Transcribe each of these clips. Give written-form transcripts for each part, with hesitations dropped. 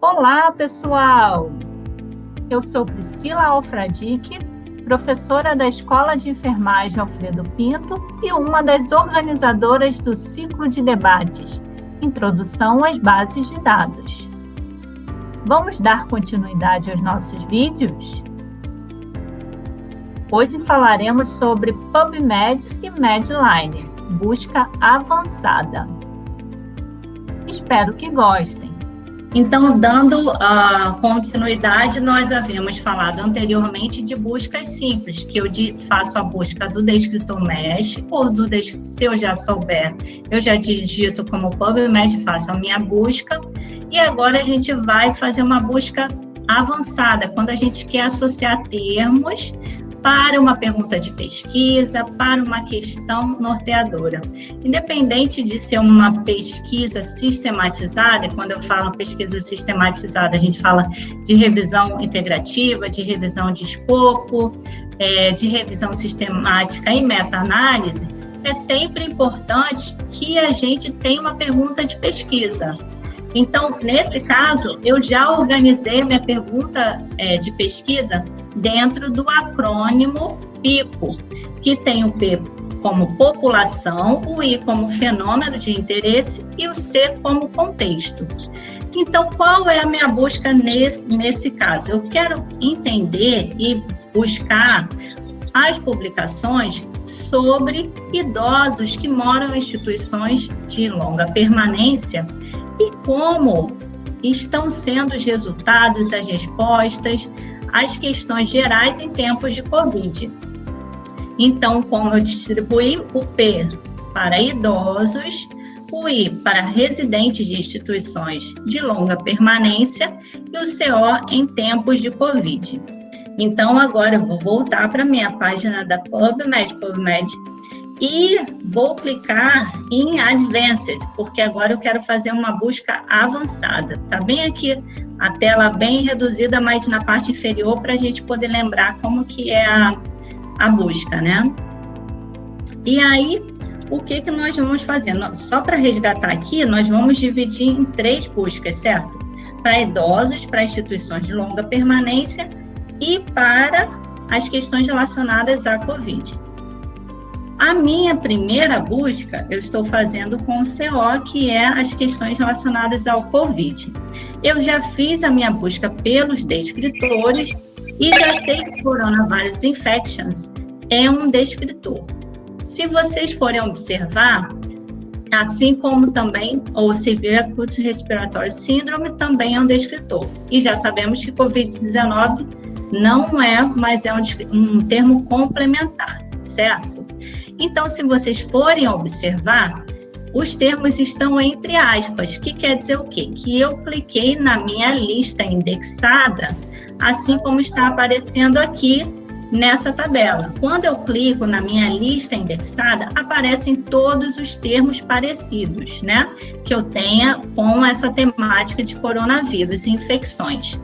Olá, pessoal! Eu sou Priscila Alfradique, professora da Escola de Enfermagem Alfredo Pinto e uma das organizadoras do ciclo de debates Introdução às Bases de Dados. Vamos dar continuidade aos nossos vídeos? Hoje falaremos sobre PubMed e Medline, busca avançada. Espero que gostem. Então, dando continuidade, nós havíamos falado anteriormente de buscas simples, que eu faço a busca do descritor mesh, ou se eu já souber, eu já digito como PubMed, faço a minha busca, e agora a gente vai fazer uma busca avançada, quando a gente quer associar termos para uma pergunta de pesquisa, para uma questão norteadora. Independente de ser uma pesquisa sistematizada, e quando eu falo pesquisa sistematizada, a gente fala de revisão integrativa, de revisão de escopo, de revisão sistemática e meta-análise, é sempre importante que a gente tenha uma pergunta de pesquisa. Então, nesse caso, eu já organizei minha pergunta de pesquisa dentro do acrônimo PICO, que tem o P como população, o I como fenômeno de interesse e o C como contexto. Então, qual é a minha busca nesse caso? Eu quero entender e buscar as publicações sobre idosos que moram em instituições de longa permanência e como estão sendo os resultados, as respostas, as questões gerais em tempos de Covid. Então, como eu distribuí o P para idosos, o I para residentes de instituições de longa permanência e o CO em tempos de Covid. Então, agora eu vou voltar para a minha página da PubMed, e vou clicar em Advanced, porque agora eu quero fazer uma busca avançada. Está bem aqui, a tela bem reduzida, mas na parte inferior, para a gente poder lembrar como que é a busca, né? E aí, o que nós vamos fazer? Só para resgatar aqui, nós vamos dividir em 3 buscas, certo? Para idosos, para instituições de longa permanência e para as questões relacionadas à Covid. A minha primeira busca, eu estou fazendo com o CO, que é as questões relacionadas ao Covid. Eu já fiz a minha busca pelos descritores e já sei que Coronavirus Infections é um descritor. Se vocês forem observar, assim como também o Severe Acute Respiratory Syndrome também é um descritor. E já sabemos que Covid-19 não é, mas é um termo complementar, certo? Então, se vocês forem observar, os termos estão entre aspas, que quer dizer o quê? Que eu cliquei na minha lista indexada, assim como está aparecendo aqui nessa tabela. Quando eu clico na minha lista indexada, aparecem todos os termos parecidos, né? Que eu tenha com essa temática de coronavírus e infecções.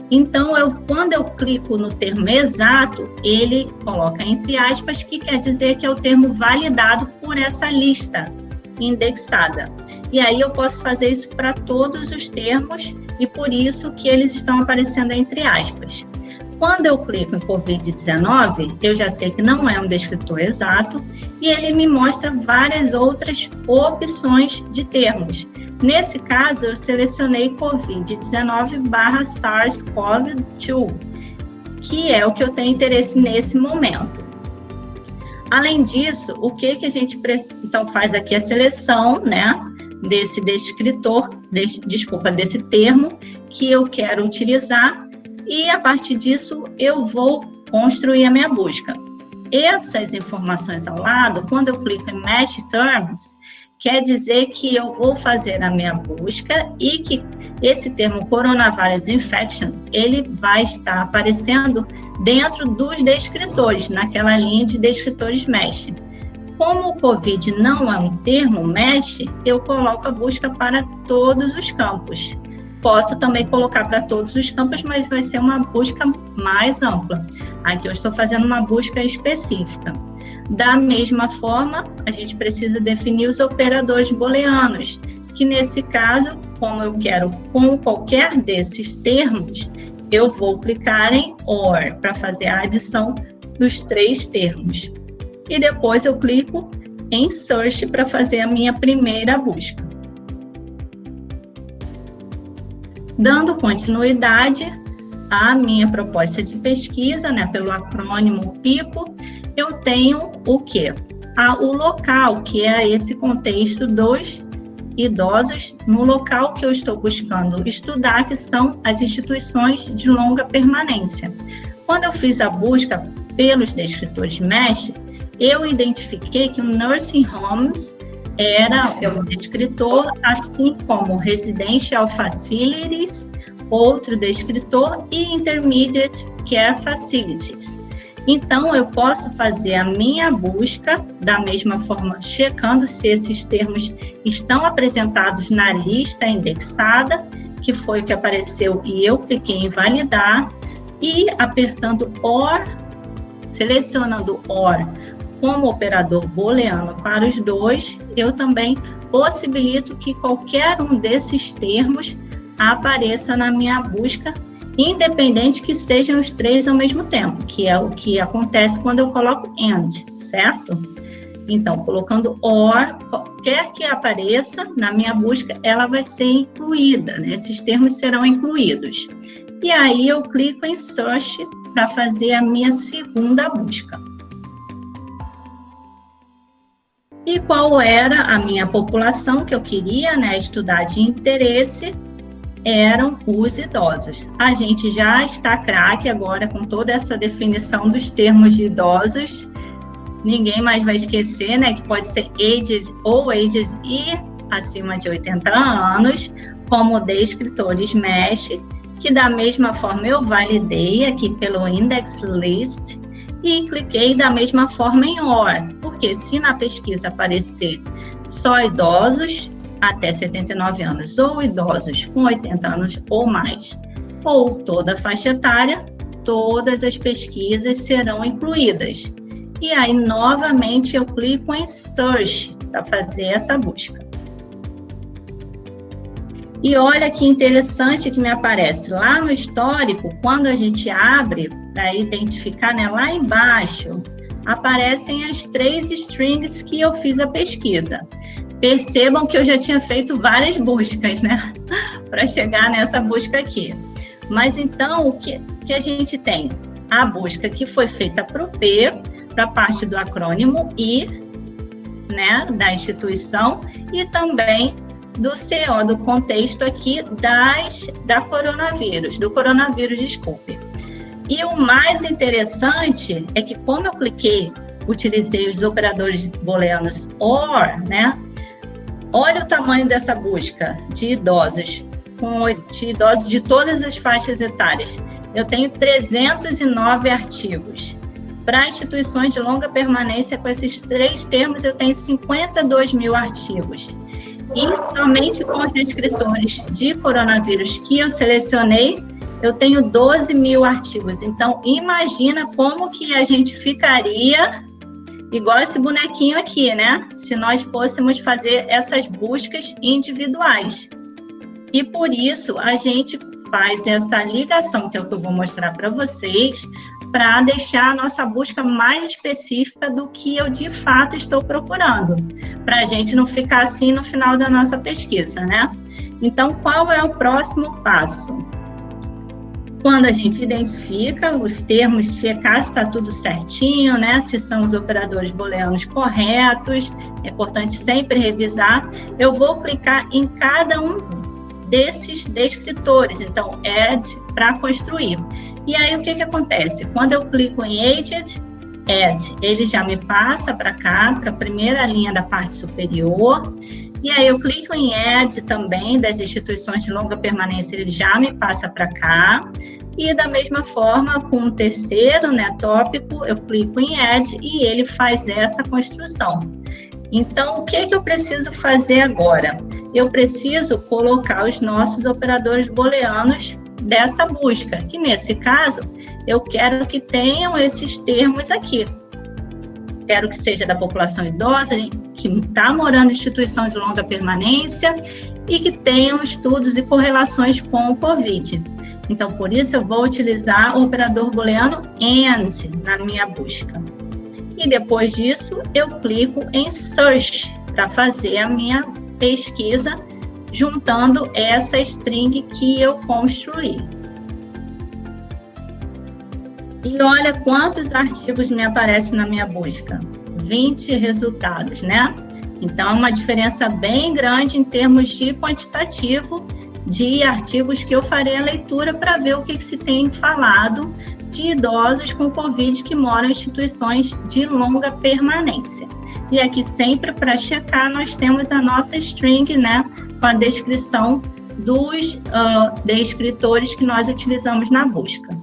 Então, quando eu clico no termo exato, ele coloca entre aspas, que quer dizer que é o termo validado por essa lista indexada. E aí eu posso fazer isso para todos os termos e por isso que eles estão aparecendo entre aspas. Quando eu clico em Covid-19, eu já sei que não é um descritor exato e ele me mostra várias outras opções de termos. Nesse caso, eu selecionei Covid-19/SARS-CoV-2, que é o que eu tenho interesse nesse momento. Além disso, o que a gente então faz aqui a seleção, né, desse descritor, desse termo que eu quero utilizar, e a partir disso eu vou construir a minha busca. Essas informações ao lado, quando eu clico em Match Terms, quer dizer que eu vou fazer a minha busca e que esse termo Coronavirus Infection, ele vai estar aparecendo dentro dos descritores, naquela linha de descritores MESH. Como o COVID não é um termo MESH, eu coloco a busca para todos os campos. Posso também colocar para todos os campos, mas vai ser uma busca mais ampla. Aqui eu estou fazendo uma busca específica. Da mesma forma, a gente precisa definir os operadores booleanos, que nesse caso como eu quero com qualquer desses termos, eu vou clicar em OR para fazer a adição dos 3 termos. E depois eu clico em Search para fazer a minha primeira busca. Dando continuidade à minha proposta de pesquisa, né, pelo acrônimo PIPO, eu tenho o quê? O local, que é esse contexto dos idosos, no local que eu estou buscando estudar, que são as instituições de longa permanência. Quando eu fiz a busca pelos descritores MESH, eu identifiquei que o Nursing Homes era um descritor, assim como Residential Facilities, outro descritor, e Intermediate Care Facilities. Então, eu posso fazer a minha busca da mesma forma, checando se esses termos estão apresentados na lista indexada, que foi o que apareceu, e eu cliquei em validar, e apertando OR, selecionando OR como operador booleano para os 2, eu também possibilito que qualquer um desses termos apareça na minha busca, independente que sejam os 3 ao mesmo tempo, que é o que acontece quando eu coloco AND, certo? Então, colocando OR, qualquer que apareça na minha busca, ela vai ser incluída, né? Esses termos serão incluídos. E aí eu clico em Search para fazer a minha segunda busca. E qual era a minha população que eu queria, né, estudar de interesse? Eram os idosos. A gente já está craque agora com toda essa definição dos termos de idosos. Ninguém mais vai esquecer, né, que pode ser aged ou aged e acima de 80 anos, como descritores MESH, que da mesma forma eu validei aqui pelo Index List e cliquei da mesma forma em OR, porque se na pesquisa aparecer só idosos até 79 anos ou idosos com 80 anos ou mais, ou toda a faixa etária, todas as pesquisas serão incluídas. E aí, novamente, eu clico em Search para fazer essa busca. E olha que interessante que me aparece lá no histórico, quando a gente abre para identificar, né, lá embaixo, aparecem as 3 strings que eu fiz a pesquisa. Percebam que eu já tinha feito várias buscas, né, para chegar nessa busca aqui. Mas então, o que a gente tem? A busca que foi feita para o P, para a parte do acrônimo I, né, da instituição, e também do CO, do contexto aqui do coronavírus, desculpe. E o mais interessante é que, como eu cliquei, utilizei os operadores booleanos OR, né? Olha o tamanho dessa busca de idosos de todas as faixas etárias. Eu tenho 309 artigos. Para instituições de longa permanência, com esses 3 termos, eu tenho 52 mil artigos. E somente com os descritores de coronavírus que eu selecionei, eu tenho 12 mil artigos. Então, imagina como que a gente ficaria igual esse bonequinho aqui, né? Se nós fôssemos fazer essas buscas individuais. E por isso, a gente faz essa ligação, que é o que eu vou mostrar para vocês, para deixar a nossa busca mais específica do que eu de fato estou procurando, para a gente não ficar assim no final da nossa pesquisa, né? Então, qual é o próximo passo? Quando a gente identifica os termos, checar se está tudo certinho, né? Se são os operadores booleanos corretos, é importante sempre revisar. Eu vou clicar em cada um desses descritores, então, Add para construir. E aí, o que acontece? Quando eu clico em Aged, Add, ele já me passa para cá, para a primeira linha da parte superior. E aí, eu clico em Add também, das instituições de longa permanência, ele já me passa para cá. E da mesma forma, com o terceiro, né, tópico, eu clico em Add e ele faz essa construção. Então, o que eu preciso fazer agora? Eu preciso colocar os nossos operadores booleanos dessa busca, que nesse caso, eu quero que tenham esses termos aqui. Quero que seja da população idosa, que está morando em instituição de longa permanência, e que tenham estudos e correlações com o COVID. Então, por isso, eu vou utilizar o operador booleano AND na minha busca. E depois disso, eu clico em Search para fazer a minha pesquisa, juntando essa string que eu construí. E olha quantos artigos me aparecem na minha busca. 20 resultados, né? Então, é uma diferença bem grande em termos de quantitativo de artigos que eu farei a leitura para ver o que se tem falado de idosos com Covid que moram em instituições de longa permanência. E aqui sempre para checar nós temos a nossa string, né, com a descrição dos descritores que nós utilizamos na busca.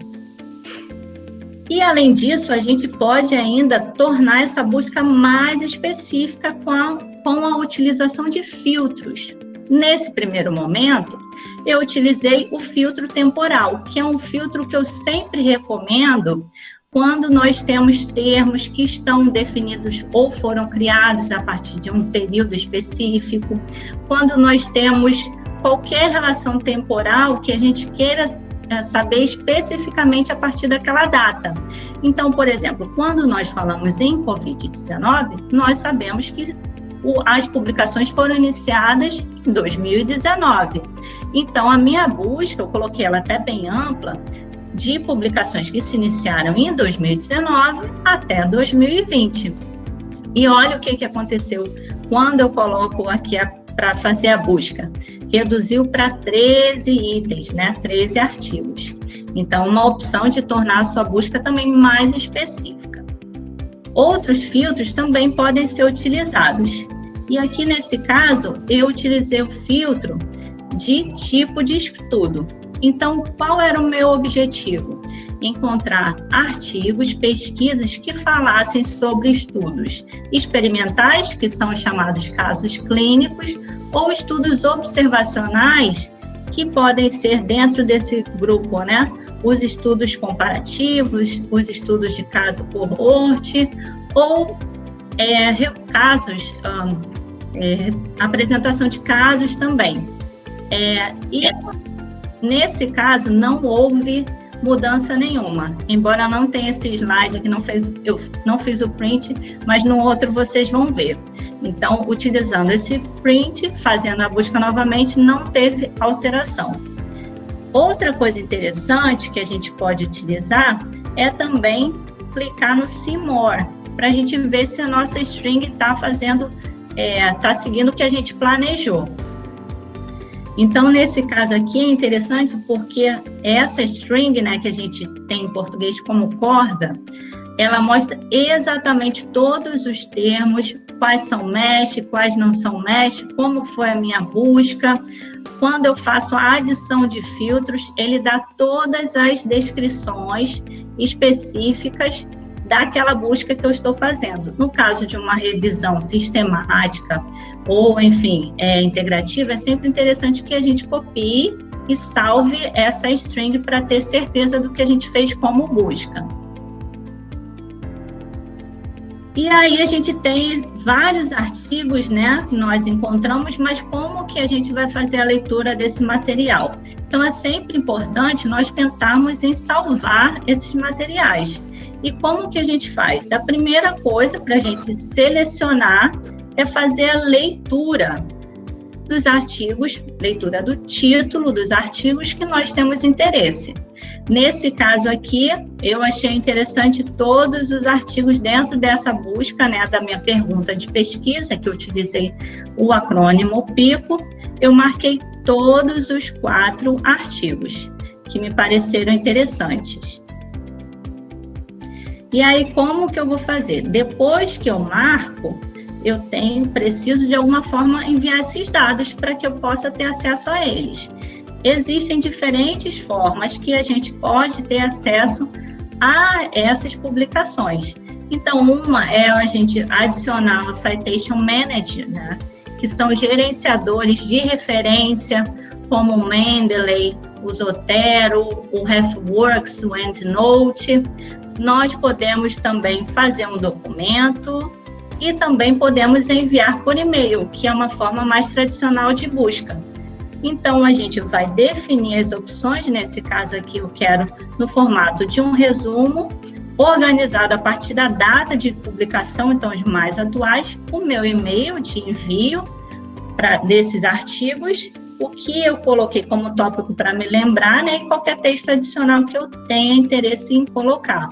E além disso, a gente pode ainda tornar essa busca mais específica com a utilização de filtros. Nesse primeiro momento, eu utilizei o filtro temporal, que é um filtro que eu sempre recomendo quando nós temos termos que estão definidos ou foram criados a partir de um período específico, quando nós temos qualquer relação temporal que a gente queira saber especificamente a partir daquela data. Então, por exemplo, quando nós falamos em Covid-19, nós sabemos que as publicações foram iniciadas em 2019. Então, a minha busca, eu coloquei ela até bem ampla, de publicações que se iniciaram em 2019 até 2020. E olha o que aconteceu quando eu coloco aqui para fazer a busca. Reduziu para 13 itens, né? 13 artigos. Então, uma opção de tornar a sua busca também mais específica. Outros filtros também podem ser utilizados. E aqui, nesse caso, eu utilizei o filtro de tipo de estudo. Então, qual era o meu objetivo? Encontrar artigos, pesquisas que falassem sobre estudos experimentais, que são chamados casos clínicos, ou estudos observacionais, que podem ser dentro desse grupo, né? Os estudos comparativos, os estudos de caso cohort, ou casos, apresentação de casos também. E nesse caso, não houve mudança nenhuma, embora não tenha esse slide que eu não fiz o print, mas no outro vocês vão ver. Então, utilizando esse print, fazendo a busca novamente, não teve alteração. Outra coisa interessante que a gente pode utilizar é também clicar no See More, para a gente ver se a nossa string está seguindo o que a gente planejou. Então, nesse caso aqui é interessante porque essa string, né, que a gente tem em português como corda, ela mostra exatamente todos os termos, quais são mesh, quais não são mesh, como foi a minha busca. Quando eu faço a adição de filtros, ele dá todas as descrições específicas daquela busca que eu estou fazendo. No caso de uma revisão sistemática ou, enfim, integrativa, é sempre interessante que a gente copie e salve essa string para ter certeza do que a gente fez como busca. E aí a gente tem vários artigos, né, que nós encontramos, mas como que a gente vai fazer a leitura desse material? Então, é sempre importante nós pensarmos em salvar esses materiais. E como que a gente faz? A primeira coisa para a gente selecionar é fazer a leitura dos artigos, leitura do título dos artigos que nós temos interesse. Nesse caso aqui, eu achei interessante todos os artigos dentro dessa busca, né, da minha pergunta de pesquisa, que eu utilizei o acrônimo PICO, eu marquei todos os 4 artigos que me pareceram interessantes. E aí, como que eu vou fazer? Depois que eu marco, eu preciso de alguma forma enviar esses dados para que eu possa ter acesso a eles. Existem diferentes formas que a gente pode ter acesso a essas publicações. Então, uma é a gente adicionar o Citation Manager, né, que são gerenciadores de referência, como o Mendeley, o Zotero, o RefWorks, o EndNote. Nós podemos também fazer um documento e também podemos enviar por e-mail, que é uma forma mais tradicional de busca. Então, a gente vai definir as opções, nesse caso aqui eu quero no formato de um resumo, organizado a partir da data de publicação, então os mais atuais, o meu e-mail de envio desses artigos, o que eu coloquei como tópico para me lembrar, né, e qualquer texto adicional que eu tenha interesse em colocar.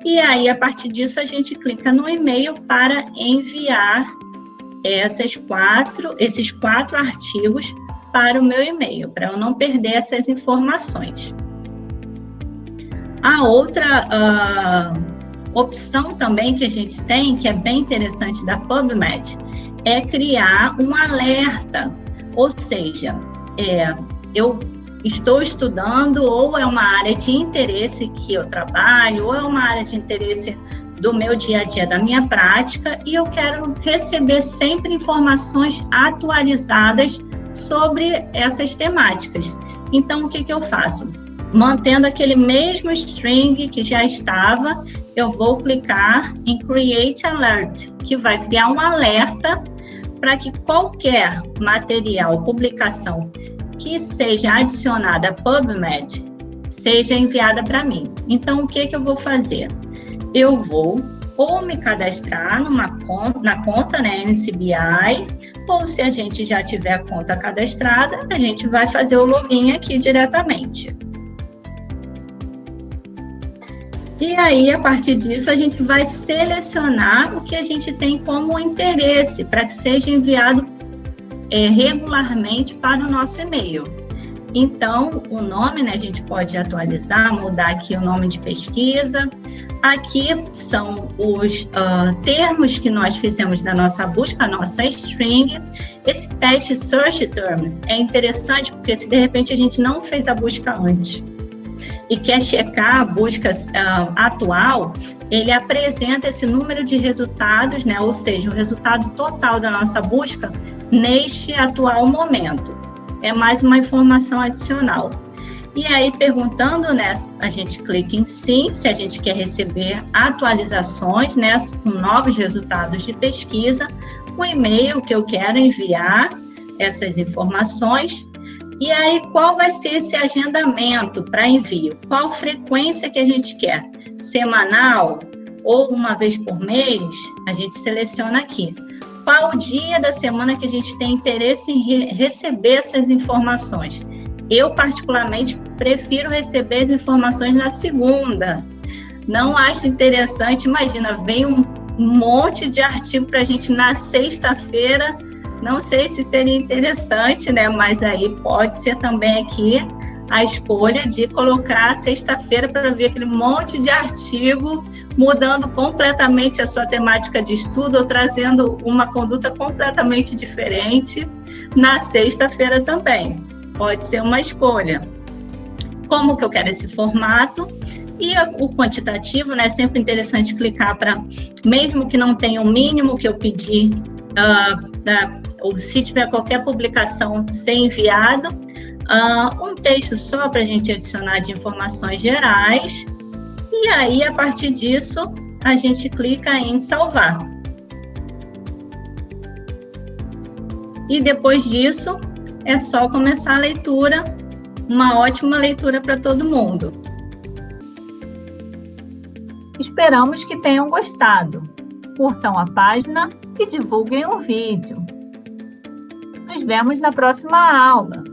E aí, a partir disso, a gente clica no e-mail para enviar esses quatro artigos para o meu e-mail, para eu não perder essas informações. A outra opção também que a gente tem, que é bem interessante da PubMed, é criar um alerta, ou seja, eu estou estudando, ou é uma área de interesse que eu trabalho, ou é uma área de interesse do meu dia a dia, da minha prática, e eu quero receber sempre informações atualizadas sobre essas temáticas. Então, o que eu faço? Mantendo aquele mesmo string que já estava, eu vou clicar em Create Alert, que vai criar um alerta para que qualquer material, publicação que seja adicionada à PubMed seja enviada para mim. Então, o que eu vou fazer? Eu vou ou me cadastrar na conta, né, NCBI, ou se a gente já tiver a conta cadastrada, a gente vai fazer o login aqui diretamente. E aí, a partir disso, a gente vai selecionar o que a gente tem como interesse para que seja enviado regularmente para o nosso e-mail. Então, o nome, né, a gente pode atualizar, mudar aqui o nome de pesquisa. Aqui são os termos que nós fizemos da nossa busca, a nossa string. Esse teste Search Terms é interessante porque se de repente a gente não fez a busca antes e quer checar a busca atual, ele apresenta esse número de resultados, né, ou seja, o resultado total da nossa busca neste atual momento. É mais uma informação adicional. E aí, perguntando, né, a gente clica em sim, se a gente quer receber atualizações, né, com novos resultados de pesquisa, o e-mail que eu quero enviar essas informações. E aí, qual vai ser esse agendamento para envio? Qual frequência que a gente quer? Semanal ou uma vez por mês? A gente seleciona aqui. Qual o dia da semana que a gente tem interesse em receber essas informações? Eu, particularmente, prefiro receber as informações na segunda. Não acho interessante, imagina, vem um monte de artigo para a gente na sexta-feira. Não sei se seria interessante, né? Mas aí pode ser também aqui a escolha de colocar sexta-feira para ver aquele monte de artigo, mudando completamente a sua temática de estudo ou trazendo uma conduta completamente diferente na sexta-feira também. Pode ser uma escolha. Como que eu quero esse formato? E o quantitativo, né? É sempre interessante clicar para, mesmo que não tenha o mínimo que eu pedi, ou se tiver qualquer publicação ser enviado, um texto só para a gente adicionar de informações gerais, e aí, a partir disso, a gente clica em salvar. E depois disso, é só começar a leitura, uma ótima leitura para todo mundo. Esperamos que tenham gostado. Curtam a página e divulguem o vídeo. Nos vemos na próxima aula.